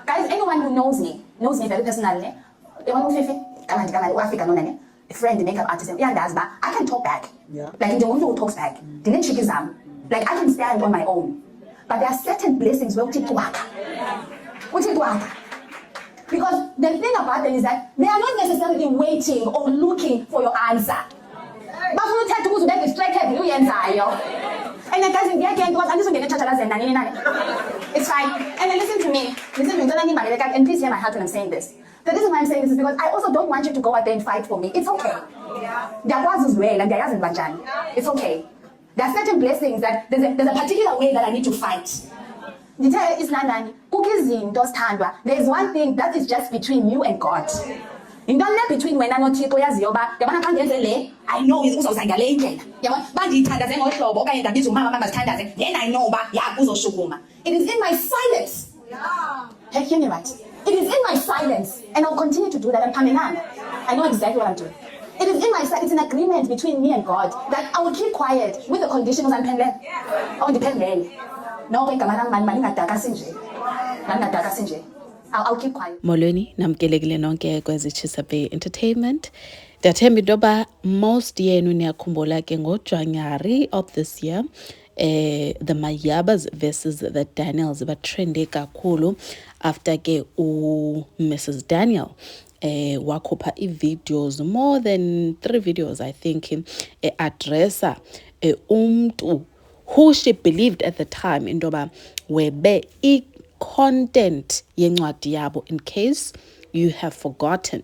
Guys, anyone who knows me very personally, a friend, the makeup artist, I can talk back. Yeah. Like the one who talks back. Like I can stand on my own. But there are certain blessings where because the thing about them is that they are not necessarily waiting or looking for your answer. But when you try to get distracted, you answer. And then guys, it's fine. And then listen to me. And please hear my heart when I'm saying this. The reason why I'm saying this is because I also don't want you to go out there and fight for me. It's okay. It's okay. There are certain blessings that there's a particular way that I need to fight. There is one thing that is just between you and God. In don't between when I know Tito Yazioba, the man can't I know it's also like a lady. Then I know it is in my silence. Hey, hear me right. It is in my silence, and I'll continue to do that. I know exactly what I'm doing. It is in my silence. It's an agreement between me and God that I will keep quiet with the conditions I'm pending. I will depend really. No, I'll keep quiet. Molweni namkelekile nonke kwezichisa Bay Entertainment. Ndiyathemba into yoba most yenu niyakhumbula ke ngoJanuary of this year the Mayabas versus the Daniels batrende kakhulu after ke Mrs. Daniel wakhupha videos, more than 3 videos I think, addressa umntu who she believed at the time into yoba webe content yencwadi yabo, in case you have forgotten.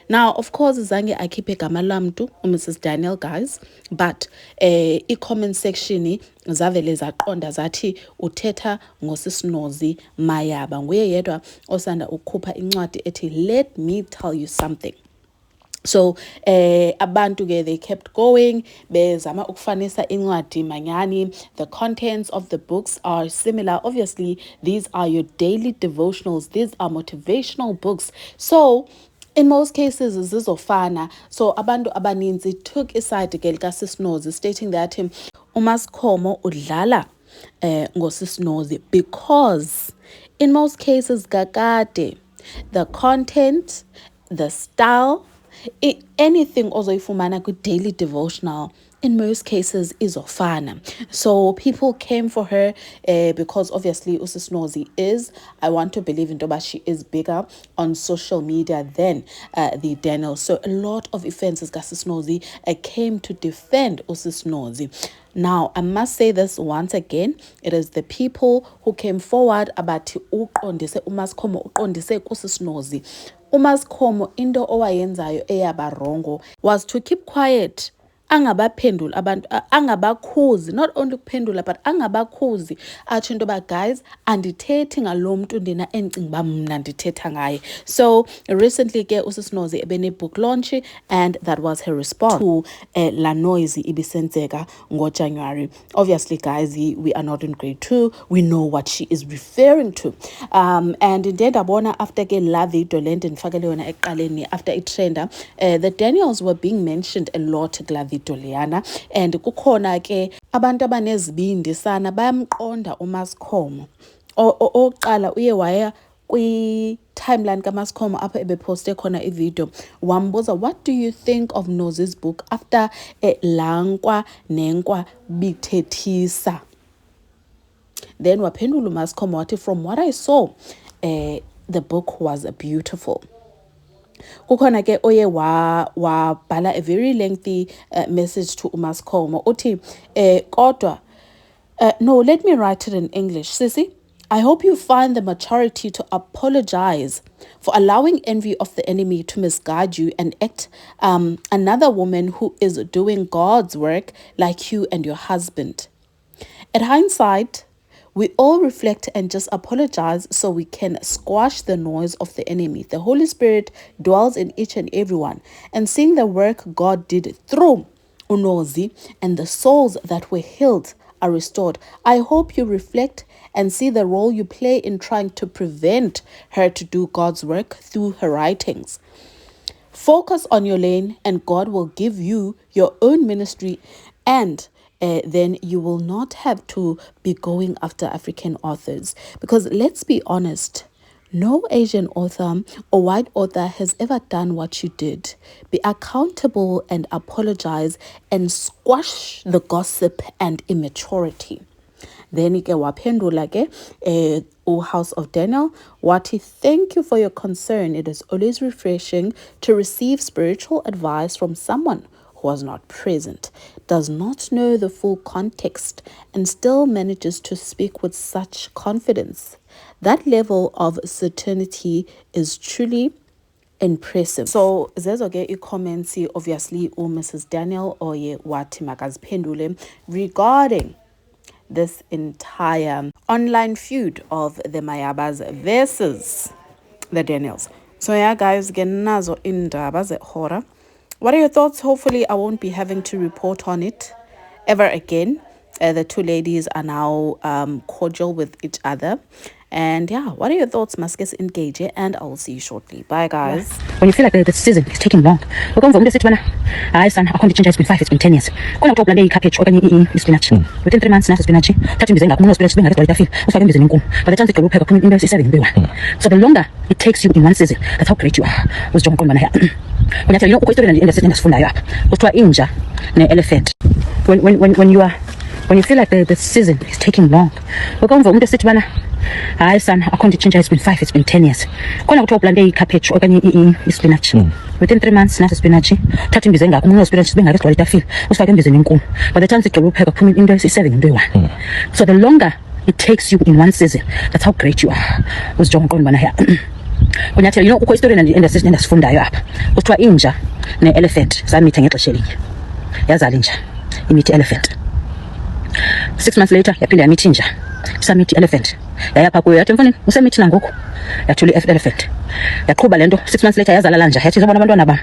Now, of course, zange akhiphe gama lamntu Mrs. Daniel, guys, but i-comment section zavele zaqonda zathi uthetha ngosisinozi Mayaba, nguye yedwa osanda ukhupha incwadi ethi Let Me Tell You Something. So abantu ke they kept going bezama ukufanisa incwadi manyani. The contents of the books are similar. Obviously, these are your daily devotionals, these are motivational books, so in most cases zizofana. So abantu abaninzi took aside ke likasisinozi, stating that uMasikhomo udlala ngosisinozi because in most cases kakade the content, the style, anything ozoyifumana ku-daily devotional in most cases izofana. So people came for her because obviously usisinozi is, I want to believe into that she is bigger on social media than the Daniel. So a lot of offenses kasisinozi came to defend usisinozi. Now, I must say this once again, it is the people who came forward about uqondise uMasikhomo, uqondise kusisinozi. uMasikhomo into owayenzayo eyabarongo was to keep quiet, angabaphendula abantu, angabakhuzi, not only kuphendula but angabakhuzi, atsho into yoba guys andithethi ngalo mntu ndina endicinga uba mna ndithetha ngaye. So recently ke usisinozi ebene book launch, and that was her response to la noise ibisenzeka ngoJanuary. Obviously guys, we are not in grade 2, we know what she is referring to, and then abona after ke la video le ndifakele yona ekuqaleni after itrenda, the Daniels were being mentioned a lot kula video leyana, and kukhona ke abantu abanezibindi sana bayamqonda uMasikhomo. Oqala uye waya kwi-timeline kaMasikhomo apho ebeposte khona ivideo wambuza, what do you think of Nozi's book after lankwa nenkwa bithethisa? Then waphendula uMasikhomo wathi, from what I saw, the book was beautiful. Kukhona ke oye wabhala a very lengthy message to uMasikhomo uthi kodwa no, let me write it in English. Sissy, I hope you find the maturity to apologize for allowing envy of the enemy to misguide you and act another woman who is doing God's work like you and your husband. At hindsight, we all reflect and just apologize so we can squash the noise of the enemy. The Holy Spirit dwells in each and every one, and seeing the work God did through Unozi and the souls that were healed are restored, I hope you reflect and see the role you play in trying to prevent her to do God's work through her writings. Focus on your lane and God will give you your own ministry and then you will not have to be going after African authors. Because let's be honest, no Asian author or white author has ever done what you did. Be accountable and apologize and squash the gossip and immaturity. Then ike waphendula ke House of Daniel wathi, thank you for your concern. It is always refreshing to receive spiritual advice from someone who was not present, does not know the full context, and still manages to speak with such confidence. That level of certainty is truly impressive. So zezo ke i-comments obviously Mrs. Daniel oye wathi makaziphendule regarding this entire online feud of the Mayabas versus the Daniels. So yeah, guys, genazo indaba ze-horror. What are your thoughts? Hopefully I won't be having to report on it ever again. The two ladies are now cordial with each other. And yeah, what are your thoughts? Maskes engage, and I'll see you shortly. Bye, guys. When you feel like the season is taking long, we're going to sit when I son, I can't change. It's been 5, it's been 10 years. When I talk like cabbage or any spinach, within 3 months, now spinach, touching the no spinach, being a feel, was like in by the time they go paper coming in 7. So the longer it takes you in one season, that's how great you are. Was John Conman here. When I tell you, in the season is full up, was to injure an elephant. When you feel like the season is taking long, we're going to sit when I son, I can't change. It's been 5, it's been 10 years. When I talk like cabbage or any spinach, within 3 months, now spinach, touching the spinach, being a feel, was like in by the time they go paper coming in 7. So the longer it takes you in one season, that's how great you are. Was John Conman here. When I tell you, no story in the season is funda up, was to injure an elephant. So I'm meeting it. Yes, I'll injure. You meet elephant. 6 months later, I meet injure. Summit elephant. Yayapakuyo yathi mfana usemithina ngoku. Yathula elephant. Yaqhuba lento 6 months later yazala lanja. Yathi zabona abantwana bam.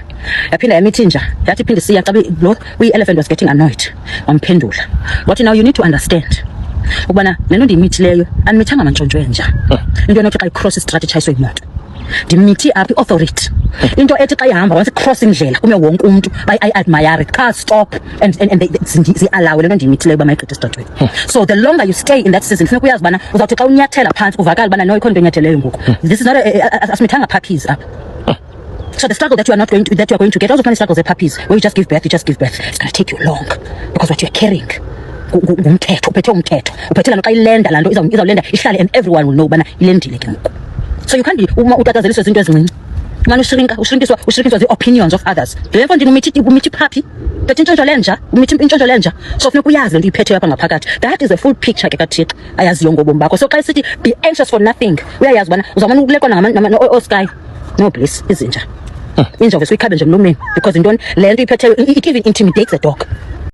Yaphinda yamithinja. Yathi phinde siya xa lo elephant was getting annoyed. Wamphendula. Wathi now you need to understand. Ukubana lento ndiyimithileyo animithanga mantshontsho enja. Into enothi xa icross strategize imoto. Ndimithi aphi authority. Into ethi xa ihamba once cross indlela kume wonke umuntu I admire it. Car stop and they allow lento ndiyimithileyo ba mayigqithe stratweni. So the longer you stay in that season funeka uyazi bana uzawuthi xa unyathela phansi kuvakala bana no ikho into enyatheleyo ngoku. This is not asimithanga puppies up. So the struggle that you are going to get, also kind of struggles are puppies, where you just give birth, it's going to take you long because what you are carrying ngumthetho uphethe umthetho uphethe lana xa ilenda lanto izawulenda ihlale and everyone will know bana ilendile ke ngoku. So you can't be uma utatazeliswa izinto ezincinci manje ushrinkiswa the opinions of others. Therefore umithi puppy but intshontsho lenja umithi intshontsho lenja, so funeka uyazi lento iphethe apha ngaphakathi. That is the full picture ke kaThixo ayaziyo ngobomi bakho. So xa isithi be anxious for nothing, uyayazi bana uzamana ukulekwa nama sky no bliss izinja inja vese uyikhabe nje emlomeni because intoni le nto iphethe it even intimidates the dog.